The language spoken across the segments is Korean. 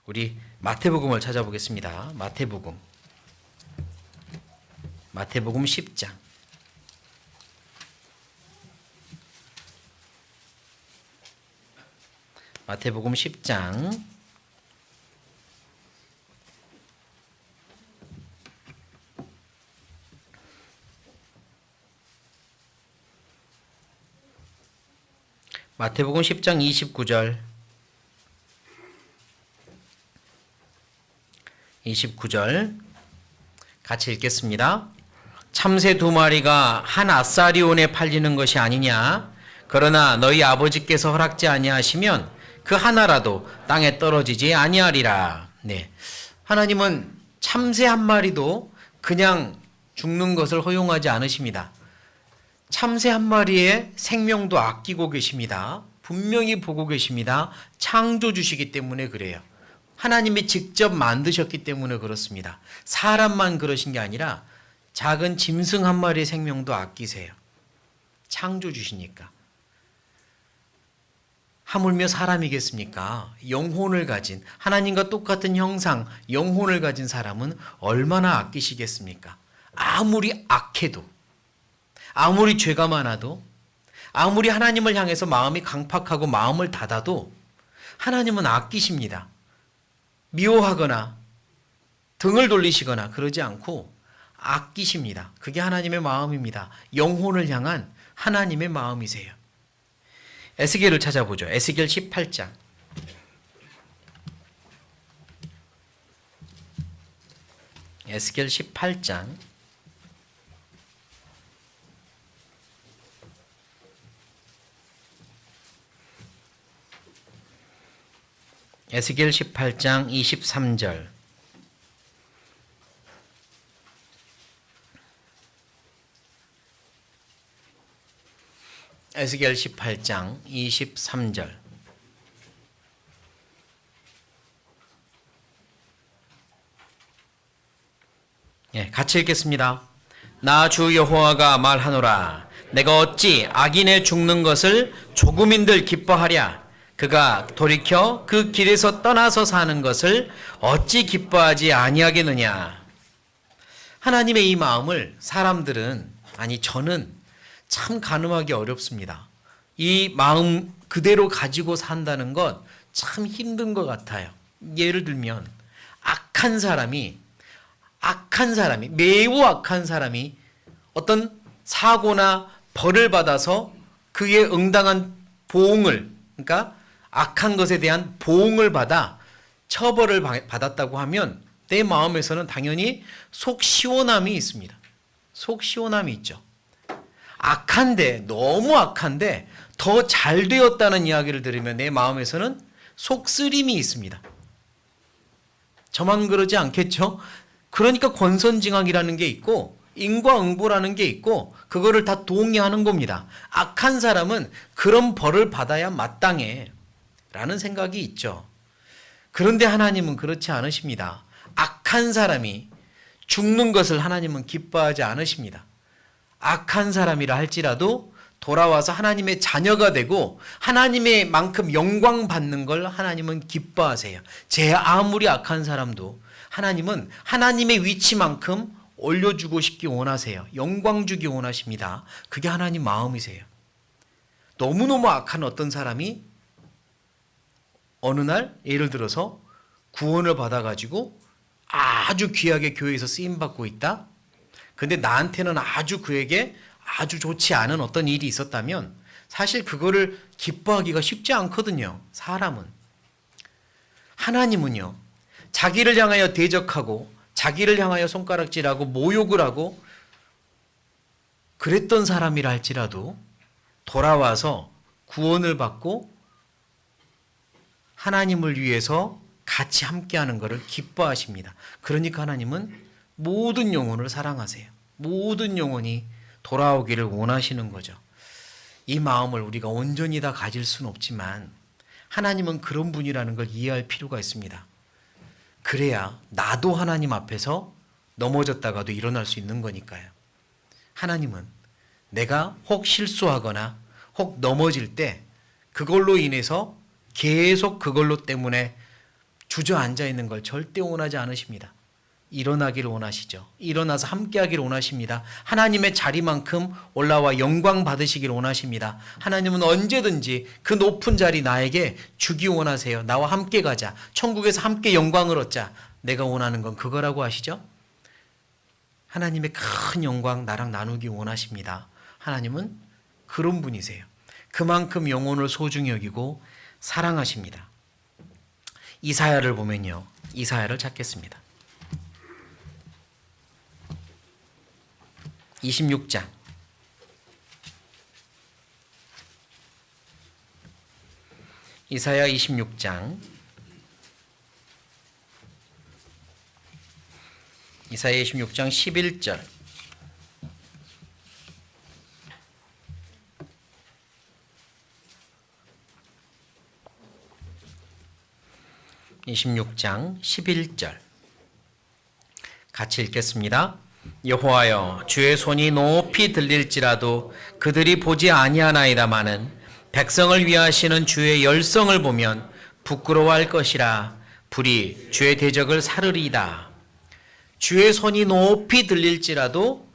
우리 마태복음을 찾아보겠습니다. 마태복음 10장. 마태복음 10장 29절 29절 같이 읽겠습니다. 참새 2마리가 한 아사리온에 팔리는 것이 아니냐? 그러나 너희 아버지께서 허락지 아니하시면 그 하나라도 땅에 떨어지지 아니하리라. 네, 하나님은 참새 한 마리도 그냥 죽는 것을 허용하지 않으십니다. 참새 한 마리의 생명도 아끼고 계십니다. 분명히 보고 계십니다. 창조주시기 때문에 그래요. 하나님이 직접 만드셨기 때문에 그렇습니다. 사람만 그러신 게 아니라 작은 짐승 한 마리의 생명도 아끼세요. 창조주시니까. 하물며 사람이겠습니까? 영혼을 가진, 하나님과 똑같은 형상, 영혼을 가진 사람은 얼마나 아끼시겠습니까? 아무리 악해도, 아무리 죄가 많아도, 아무리 하나님을 향해서 마음이 강팍하고 마음을 닫아도 하나님은 아끼십니다. 미워하거나 등을 돌리시거나 그러지 않고 아끼십니다. 그게 하나님의 마음입니다. 영혼을 향한 하나님의 마음이세요. 에스겔을 찾아보죠. 에스겔 18장. 에스겔 18장. 에스겔 18장 23절. 에스겔 18장 23절. 예, 같이 읽겠습니다. 나 주 여호와가 말하노라. 내가 어찌 악인의 죽는 것을 조금인들 기뻐하랴. 그가 돌이켜 그 길에서 떠나서 사는 것을 어찌 기뻐하지 아니하겠느냐. 하나님의 이 마음을 사람들은, 아니 저는 참 가늠하기 어렵습니다. 이 마음 그대로 가지고 산다는 것 참 힘든 것 같아요. 예를 들면 악한 사람이, 매우 악한 사람이 어떤 사고나 벌을 받아서 그에 응당한 보응을, 그러니까 악한 것에 대한 보응을 받아 처벌을 받았다고 하면 내 마음에서는 당연히 속 시원함이 있습니다. 속 시원함이 있죠. 악한데, 너무 악한데 더 잘 되었다는 이야기를 들으면 내 마음에서는 속 쓰림이 있습니다. 저만 그러지 않겠죠? 그러니까 권선징악이라는 게 있고 인과응보라는 게 있고 그거를 다 동의하는 겁니다. 악한 사람은 그런 벌을 받아야 마땅해 라는 생각이 있죠. 그런데 하나님은 그렇지 않으십니다. 악한 사람이 죽는 것을 하나님은 기뻐하지 않으십니다. 악한 사람이라 할지라도 돌아와서 하나님의 자녀가 되고 하나님의 만큼 영광 받는 걸 하나님은 기뻐하세요. 제 아무리 악한 사람도 하나님은 하나님의 위치만큼 올려주고 싶기 원하세요. 영광 주기 원하십니다. 그게 하나님 마음이세요. 너무너무 악한 어떤 사람이 어느 날 예를 들어서 구원을 받아가지고 아주 귀하게 교회에서 쓰임받고 있다. 근데 나한테는 아주 그에게 아주 좋지 않은 어떤 일이 있었다면 사실 그거를 기뻐하기가 쉽지 않거든요. 사람은. 하나님은요, 자기를 향하여 대적하고 자기를 향하여 손가락질하고 모욕을 하고 그랬던 사람이라 할지라도 돌아와서 구원을 받고 하나님을 위해서 같이 함께하는 것을 기뻐하십니다. 그러니까 하나님은 모든 영혼을 사랑하세요. 모든 영혼이 돌아오기를 원하시는 거죠. 이 마음을 우리가 온전히 다 가질 수는 없지만 하나님은 그런 분이라는 걸 이해할 필요가 있습니다. 그래야 나도 하나님 앞에서 넘어졌다가도 일어날 수 있는 거니까요. 하나님은 내가 혹 실수하거나 혹 넘어질 때 그걸로 인해서 계속 그걸로 때문에 주저앉아 있는 걸 절대 원하지 않으십니다. 일어나기를 원하시죠. 일어나서 함께하기를 원하십니다. 하나님의 자리만큼 올라와 영광 받으시기를 원하십니다. 하나님은 언제든지 그 높은 자리 나에게 주기 원하세요. 나와 함께 가자. 천국에서 함께 영광을 얻자. 내가 원하는 건 그거라고 하시죠. 하나님의 큰 영광 나랑 나누기 원하십니다. 하나님은 그런 분이세요. 그만큼 영혼을 소중히 여기고 사랑하십니다. 이사야를 보면요. 이사야를 찾겠습니다. 26장. 이사야 26장. 이사야 26장 11절. (26장 11절) 같이 읽겠습니다. 여호와여, 주의 손이 높이 들릴지라도 그들이 보지 아니하나이다마는 백성을 위하시는 주의 열성을 보면 부끄러워할 것이라. 불이 주의 대적을 사르리이다. 주의 손이 높이 들릴지라도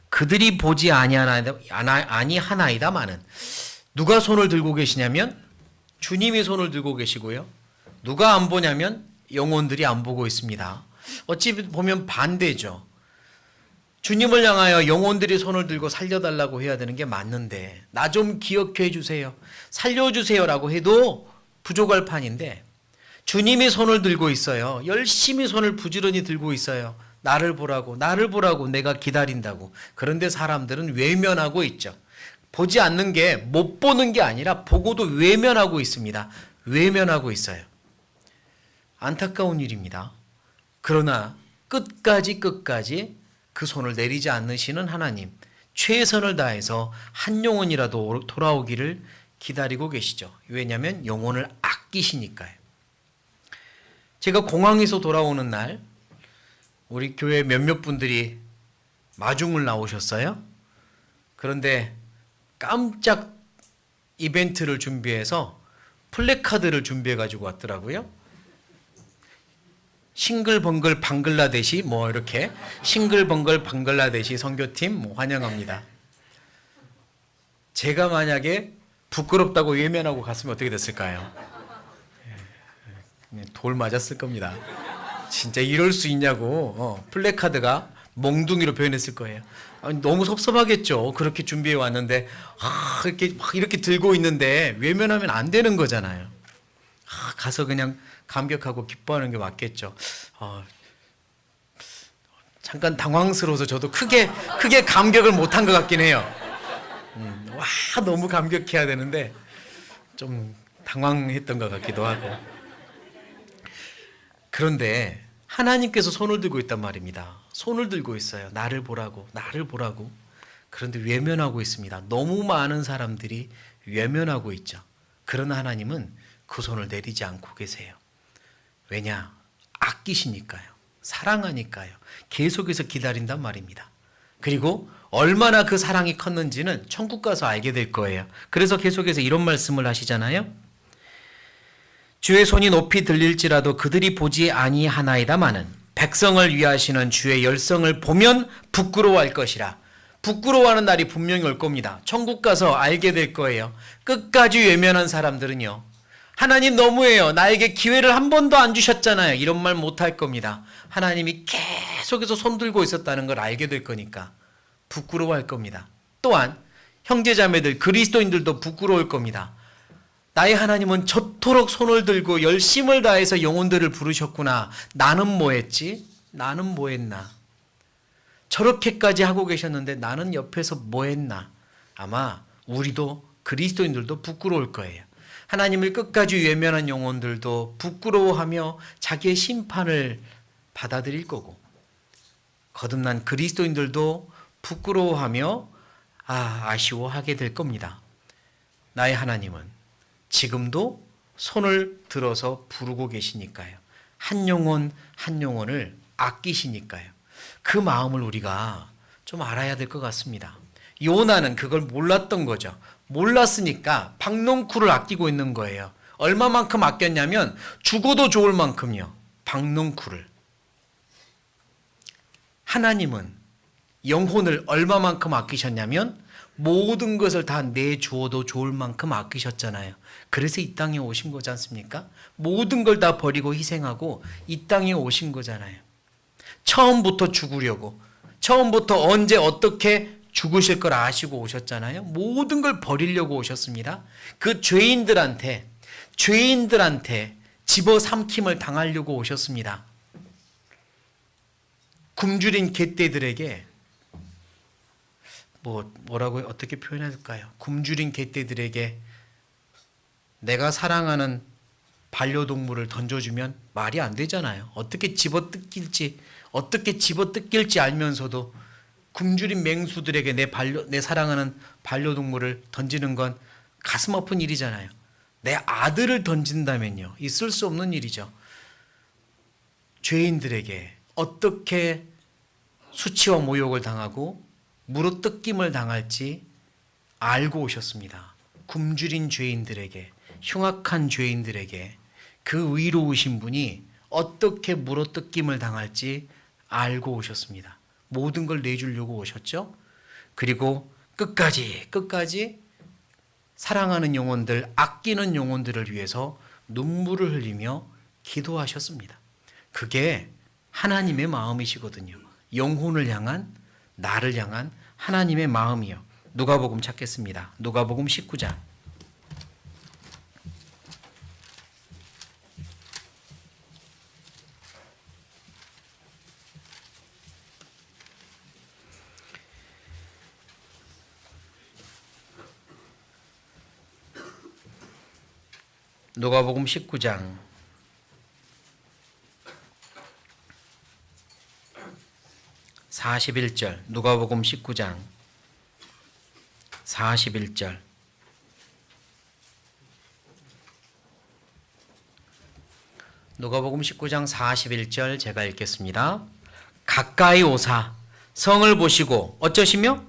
그들이 보지 아니하나이다마는, 누가 손을 들고 계시냐면 주님이 손을 들고 계시고요. 누가 안 보냐면 영혼들이 안 보고 있습니다. 어찌 보면 반대죠. 주님을 향하여 영혼들이 손을 들고 살려달라고 해야 되는 게 맞는데, 나 좀 기억해 주세요, 살려주세요라고 해도 부족할 판인데, 주님이 손을 들고 있어요. 열심히 손을 부지런히 들고 있어요. 나를 보라고, 나를 보라고, 내가 기다린다고. 그런데 사람들은 외면하고 있죠. 보지 않는 게 못 보는 게 아니라 보고도 외면하고 있습니다. 외면하고 있어요. 안타까운 일입니다. 그러나 끝까지 그 손을 내리지 않으시는 하나님, 최선을 다해서 한 영혼이라도 돌아오기를 기다리고 계시죠. 왜냐하면 영혼을 아끼시니까요. 제가 공항에서 돌아오는 날 우리 교회 몇몇 분들이 마중을 나오셨어요. 그런데 깜짝 이벤트를 준비해서 플래카드를 준비해 가지고 왔더라고요. 싱글벙글 방글라데시 뭐 이렇게 싱글벙글 방글라데시 선교팀 환영합니다. 제가 만약에 부끄럽다고 외면하고 갔으면 어떻게 됐을까요? 돌 맞았을 겁니다. 진짜 이럴 수 있냐고. 플래카드가 몽둥이로 표현했을 거예요. 아니, 너무 섭섭하겠죠. 그렇게 준비해 왔는데 이렇게 들고 있는데 외면하면 안 되는 거잖아요. 가서 그냥 감격하고 기뻐하는 게 맞겠죠. 잠깐 당황스러워서 저도 크게 감격을 못한 것 같긴 해요. 와, 너무 감격해야 되는데 좀 당황했던 것 같기도 하고. 그런데 하나님께서 손을 들고 있단 말입니다. 손을 들고 있어요. 나를 보라고, 나를 보라고. 그런데 외면하고 있습니다. 너무 많은 사람들이 외면하고 있죠. 그러나 하나님은 그 손을 내리지 않고 계세요. 왜냐? 아끼시니까요. 사랑하니까요. 계속해서 기다린단 말입니다. 그리고 얼마나 그 사랑이 컸는지는 천국 가서 알게 될 거예요. 그래서 계속해서 이런 말씀을 하시잖아요. 주의 손이 높이 들릴지라도 그들이 보지 아니하나이다마는 백성을 위하시는 주의 열성을 보면 부끄러워할 것이라. 부끄러워하는 날이 분명히 올 겁니다. 천국 가서 알게 될 거예요. 끝까지 외면한 사람들은요, 하나님 너무해요, 나에게 기회를 한 번도 안 주셨잖아요, 이런 말 못할 겁니다. 하나님이 계속해서 손 들고 있었다는 걸 알게 될 거니까 부끄러워할 겁니다. 또한 형제자매들, 그리스도인들도 부끄러울 겁니다. 나의 하나님은 저토록 손을 들고 열심을 다해서 영혼들을 부르셨구나. 나는 뭐 했지? 나는 뭐 했나? 저렇게까지 하고 계셨는데 나는 옆에서 뭐 했나? 아마 우리도, 그리스도인들도 부끄러울 거예요. 하나님을 끝까지 외면한 영혼들도 부끄러워하며 자기의 심판을 받아들일 거고, 거듭난 그리스도인들도 부끄러워하며 아쉬워하게 될 겁니다. 나의 하나님은 지금도 손을 들어서 부르고 계시니까요. 한 영혼 한 영혼을 아끼시니까요. 그 마음을 우리가 좀 알아야 될 것 같습니다. 요나는 그걸 몰랐던 거죠. 몰랐으니까 박농쿨을 아끼고 있는 거예요. 얼마만큼 아꼈냐면 죽어도 좋을 만큼요. 박농쿨을. 하나님은 영혼을 얼마만큼 아끼셨냐면 모든 것을 다 내주어도 좋을 만큼 아끼셨잖아요. 그래서 이 땅에 오신 거지 않습니까? 모든 걸 다 버리고 희생하고 이 땅에 오신 거잖아요. 처음부터 죽으려고, 처음부터 언제 어떻게 죽으실 걸 아시고 오셨잖아요. 모든 걸 버리려고 오셨습니다. 그 죄인들한테 집어삼킴을 당하려고 오셨습니다. 굶주린 개떼들에게 뭐라고 어떻게 표현해야 될까요? 굶주린 개떼들에게 내가 사랑하는 반려동물을 던져주면 말이 안 되잖아요. 어떻게 집어뜯길지 알면서도 굶주린 맹수들에게 내 사랑하는 반려동물을 던지는 건 가슴 아픈 일이잖아요. 내 아들을 던진다면요, 있을 수 없는 일이죠. 죄인들에게 어떻게 수치와 모욕을 당하고 물어뜯김을 당할지 알고 오셨습니다. 굶주린 죄인들에게, 흉악한 죄인들에게 그 의로우신 분이 어떻게 물어뜯김을 당할지 알고 오셨습니다. 모든 걸 내주려고 오셨죠. 그리고 끝까지 사랑하는 영혼들, 아끼는 영혼들을 위해서 눈물을 흘리며 기도하셨습니다. 그게 하나님의 마음이시거든요. 영혼을 향한, 나를 향한 하나님의 마음이요. 누가복음 찾겠습니다. 누가복음 19장. 누가복음 19장 41절. 누가복음 19장 41절. 누가복음 19장 41절 제가 읽겠습니다. 가까이 오사 성을 보시고 어쩌시며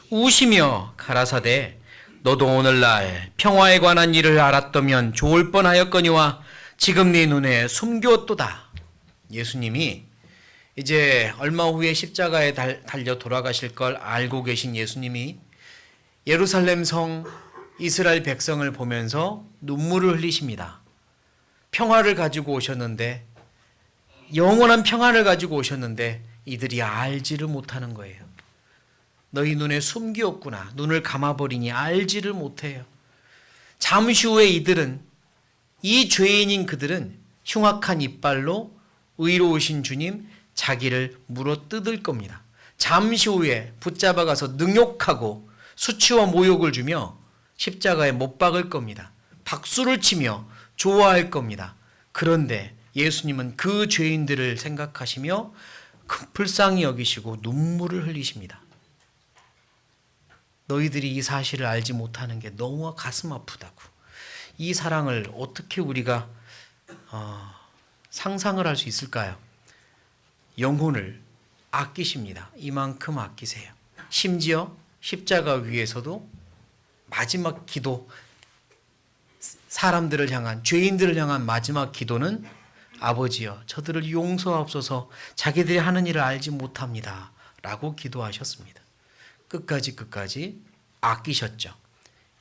우시며 가라사대 너도 오늘날 평화에 관한 일을 알았다면 좋을 뻔하였거니와 지금 네 눈에 숨겼도다. 예수님이 이제 얼마 후에 십자가에 달려 돌아가실 걸 알고 계신 예수님이 예루살렘 성 이스라엘 백성을 보면서 눈물을 흘리십니다. 평화를 가지고 오셨는데, 영원한 평화를 가지고 오셨는데 이들이 알지를 못하는 거예요. 너희 눈에 숨기었구나. 눈을 감아버리니 알지를 못해요. 잠시 후에 이 죄인인 그들은 흉악한 이빨로 의로우신 주님 자기를 물어뜯을 겁니다. 잠시 후에 붙잡아가서 능욕하고 수치와 모욕을 주며 십자가에 못 박을 겁니다. 박수를 치며 좋아할 겁니다. 그런데 예수님은 그 죄인들을 생각하시며 불쌍히 여기시고 눈물을 흘리십니다. 너희들이 이 사실을 알지 못하는 게 너무 가슴 아프다고. 이 사랑을 어떻게 우리가 상상을 할 수 있을까요? 영혼을 아끼십니다. 이만큼 아끼세요. 심지어 십자가 위에서도 마지막 기도, 사람들을 향한, 죄인들을 향한 마지막 기도는 아버지여 저들을 용서하옵소서 자기들이 하는 일을 알지 못합니다 라고 기도하셨습니다. 끝까지 아끼셨죠.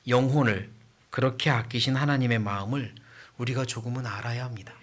영혼을 그렇게 아끼신 하나님의 마음을 우리가 조금은 알아야 합니다.